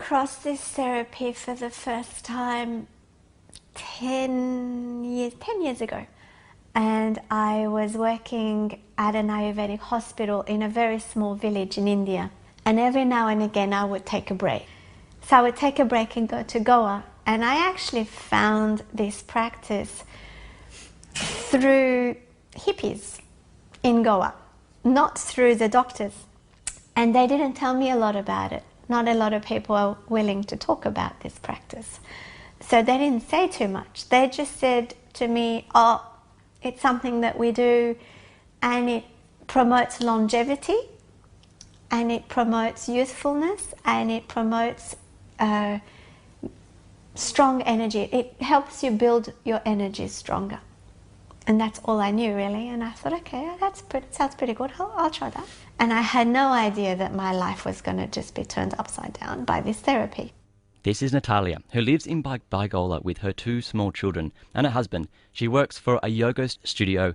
across this therapy for the first time 10 years ago. And I was working at an Ayurvedic hospital in a very small village in India. And every now and again I would take a break. So I would take a break and go to Goa. And I actually found this practice through hippies in Goa, not through the doctors. And they didn't tell me a lot about it. Not a lot of people are willing to talk about this practice. So they didn't say too much. They just said to me, oh, it's something that we do and it promotes longevity and it promotes youthfulness and it promotes strong energy. It helps you build your energy stronger. And that's all I knew, really. And I thought, okay, sounds pretty good. I'll try that. And I had no idea that my life was going to just be turned upside down by this therapy. This is Natalia, who lives in Baigola with her 2 small children and her husband. She works for a yoga studio.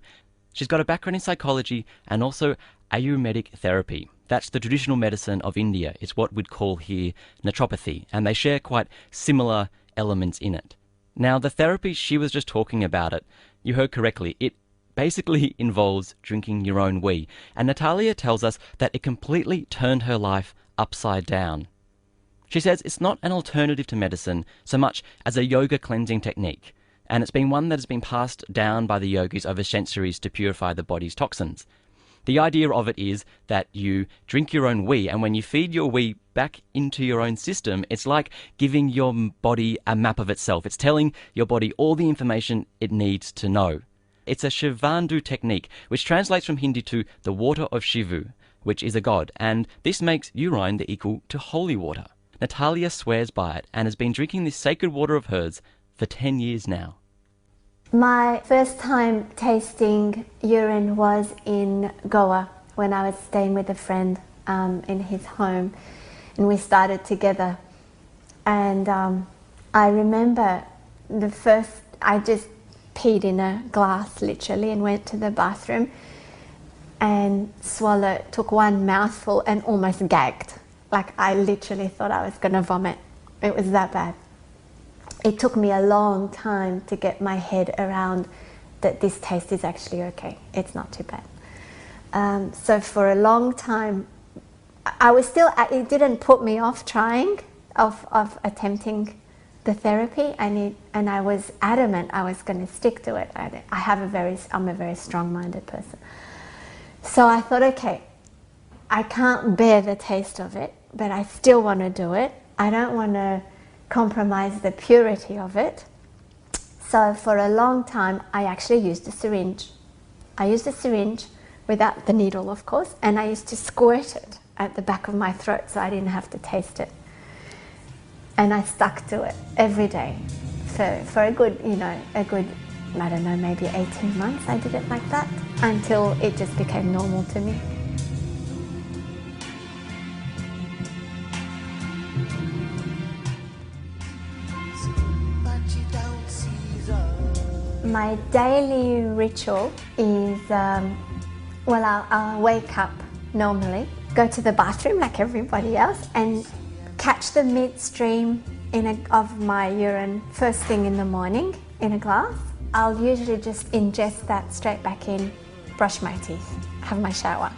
She's got a background in psychology and also Ayurvedic therapy. That's the traditional medicine of India. It's what we'd call here naturopathy, and they share quite similar elements in it. Now, the therapy she was just talking about, you heard correctly, it basically involves drinking your own wee. And Natalia tells us that it completely turned her life upside down. She says it's not an alternative to medicine so much as a yoga cleansing technique, and it's been one that has been passed down by the yogis over centuries to purify the body's toxins. The idea of it is that you drink your own wee, and when you feed your wee back into your own system, it's like giving your body a map of itself. It's telling your body all the information it needs to know. It's a Shivandu technique, which translates from Hindi to the water of Shivu, which is a god, and this makes urine the equal to holy water. Natalia swears by it and has been drinking this sacred water of hers for 10 years now. My first time tasting urine was in Goa when I was staying with a friend in his home, and we started together. And I remember I just peed in a glass literally and went to the bathroom and took one mouthful and almost gagged. Like I literally thought I was going to vomit. It was that bad. It took me a long time to get my head around that this taste is actually okay. It's not too bad. So for a long time, it didn't put me off trying, of attempting the therapy, and I was adamant I was going to stick to it. I'm a very strong-minded person. So I thought, okay, I can't bear the taste of it, but I still want to do it. I don't want to compromise the purity of it. So for a long time, I actually used a syringe. I used a syringe without the needle, of course, and I used to squirt it at the back of my throat so I didn't have to taste it. And I stuck to it every day for a good, I don't know, maybe 18 months I did it like that until it just became normal to me. My daily ritual is, I'll wake up normally, go to the bathroom like everybody else, and catch the midstream of my urine first thing in the morning in a glass. I'll usually just ingest that straight back in, brush my teeth, have my shower.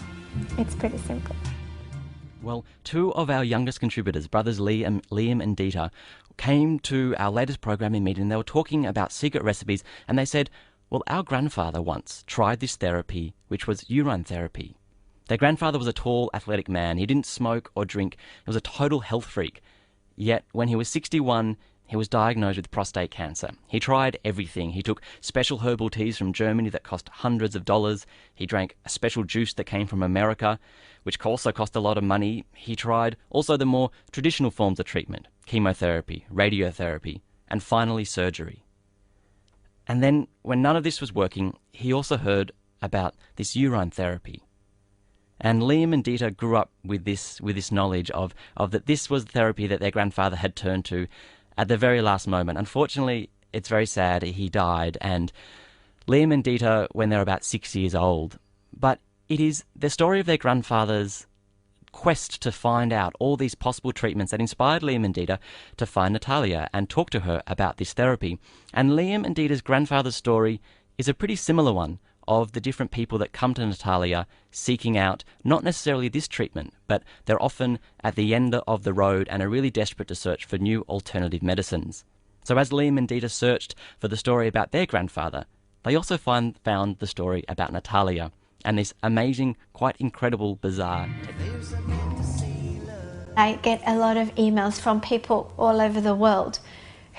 It's pretty simple. Well, 2 of our youngest contributors, brothers Liam and Dieter, came to our latest programming meeting. They were talking about secret recipes, and they said, well, our grandfather once tried this therapy, which was urine therapy. Their grandfather was a tall, athletic man. He didn't smoke or drink. He was a total health freak. Yet, when he was 61, he was diagnosed with prostate cancer. He tried everything. He took special herbal teas from Germany that cost hundreds of dollars. He drank a special juice that came from America, which also cost a lot of money. He tried also the more traditional forms of treatment, chemotherapy, radiotherapy, and finally surgery. And then, when none of this was working, he also heard about this urine therapy. And Liam and Dieter grew up with this knowledge of that this was the therapy that their grandfather had turned to at the very last moment. Unfortunately, it's very sad, he died, and Liam and Dieter when they're about 6 years old. But it is the story of their grandfather's quest to find out all these possible treatments that inspired Liam and Dita to find Natalia and talk to her about this therapy. And Liam and Dita's grandfather's story is a pretty similar one, of the different people that come to Natalia seeking out not necessarily this treatment, but they're often at the end of the road and are really desperate to search for new alternative medicines. So as Liam and Dita searched for the story about their grandfather, they also found the story about Natalia and this amazing, quite incredible, bizarre technique. I get a lot of emails from people all over the world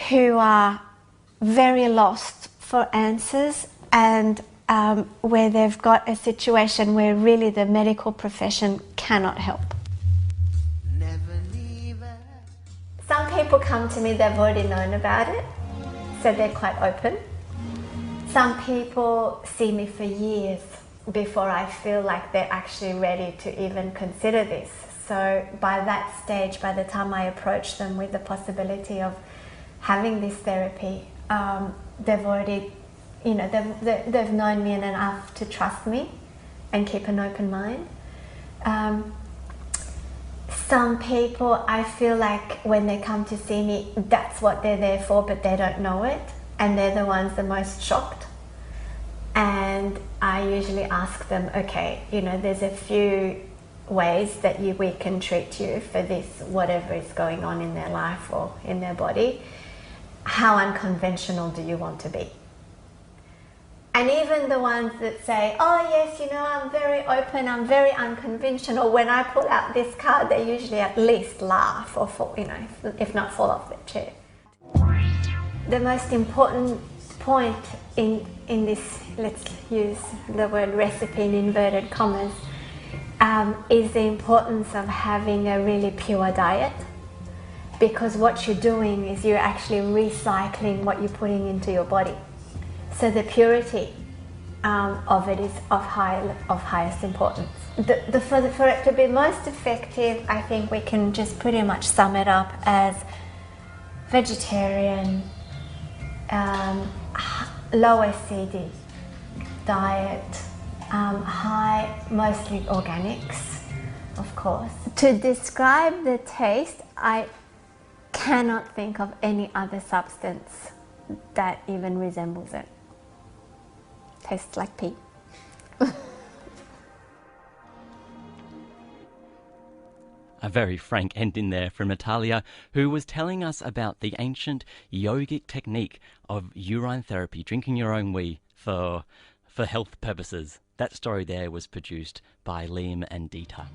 who are very lost for answers, and where they've got a situation where really the medical profession cannot help. Some people come to me, they've already known about it, so they're quite open. Some people see me for years before I feel like they're actually ready to even consider this. So by that stage, by the time I approach them with the possibility of having this therapy, they've already, they've known me enough to trust me and keep an open mind. Some people, I feel like when they come to see me, that's what they're there for, but they don't know it, and they're the ones the most shocked. And I usually ask them, okay, there's a few ways that we can treat you for this, whatever is going on in their life or in their body. How unconventional do you want to be? And even the ones that say, oh yes, I'm very open, I'm very unconventional, when I pull out this card, they usually at least laugh or fall, if not fall off their chair. The most important point in this, let's use the word recipe in inverted commas, is the importance of having a really pure diet. Because what you're doing is you're actually recycling what you're putting into your body. So the purity of it is of highest importance. For it to be most effective, I think we can just pretty much sum it up as vegetarian, low acidic diet, high, mostly organics, of course. To describe the taste, I cannot think of any other substance that even resembles it. Tastes like pee. A very frank ending there from Natalia, who was telling us about the ancient yogic technique of urine therapy, drinking your own wee for health purposes. That story there was produced by Liam and Dita.